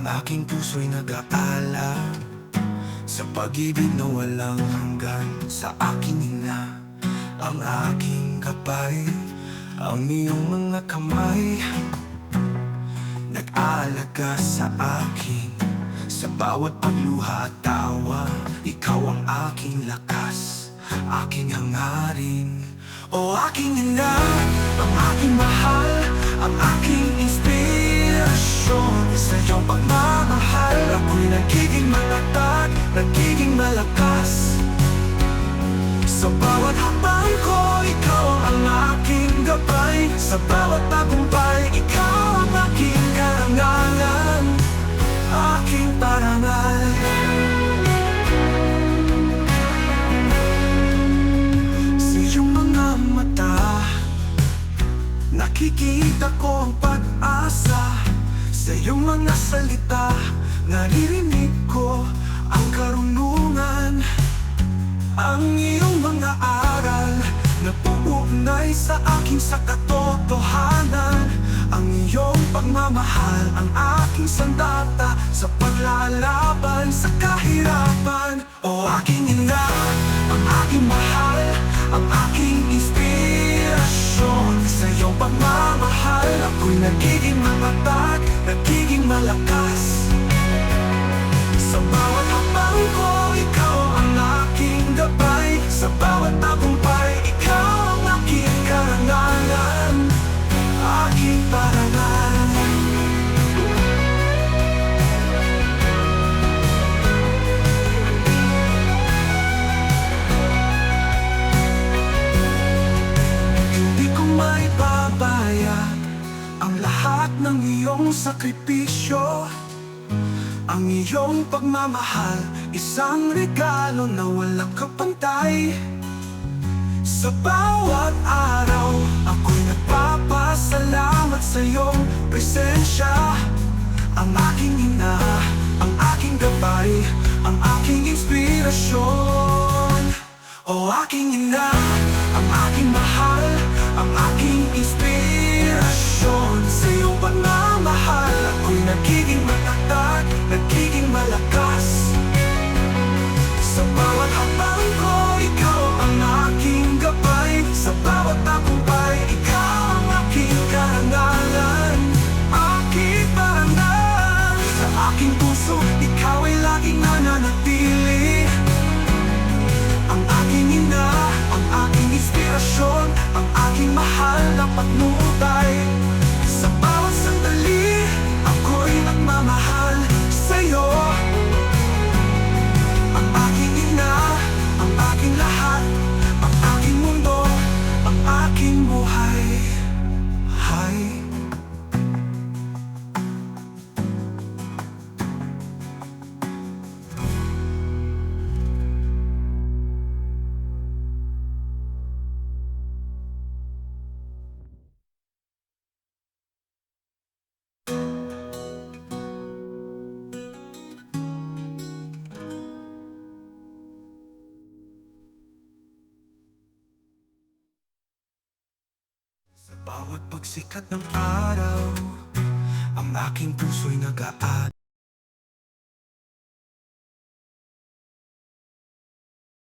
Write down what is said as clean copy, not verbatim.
Ang aking puso'y nag-aalala sa pag-ibig na walang hanggan. Sa aking ina, ang aking gabay, ang iyong mga kamay, nag-aalaga sa akin. Sa bawat pagluha at tawa, ikaw ang aking lakas, aking hangarin. O aking ina, ang aking mahal, ang aking inspirasyon. Sa iyong pagmamahal, ako'y nagiging matatag, nagiging malakas. Sa bawat hakbang ko, ikaw ang aking gabay. Sa bawat tagumpay, ikaw ang aking karangalan, aking parangal. Sa iyong mga mata, nakikita ko ang pag-asa. Sa iyong mga salita, naririnig ko ang karunungan. Ang iyong mga aral na pupunay sa aking sa katotohanan. Ang iyong pagmamahal, ang aking sandata sa paglalaban sa kahirapan. O aking ina, ang aking mahal, ang aking inspirasyon. Sa iyong pagmamahal, ako'y nagiging matatag, nagiging malakas. Sa bawat hakbang ko, ikaw ang aking gabay. Sa bawat tagumpay, ikaw ang aking karangalan, aking parangal. Hindi ko maibabayad ang lahat ng iyong sakripisyo. Ang iyong pagmamahal, isang regalo na walang kapantay. Sa bawat araw, ako'y nagpapasalamat sa iyong presensya. Ang aking ina, ang aking gabay, ang aking inspirasyon. O aking ina, ang aking mahal, ang aking inspirasyon. Sa iyong pagmamahal, ako'y nagiging matatag, nagiging malakas. Sa bawat hakbang ko, ikaw ang aking gabay. Sa bawat tagumpay, ikaw ang aking karangalan, aking parangal. Sa aking puso, ikaw ay laging nananatili. Ang aking ina, ang aking inspirasyon, ang aking mahal na patnubay. Sa bawat sandali, ako'y nagmamahal sa'yo. Ang aking ina, ang aking lahat, ang aking mundo, ang aking buhay. Hay. Sa bawat pagsikat ng araw, ang aking puso'y nag-aalaga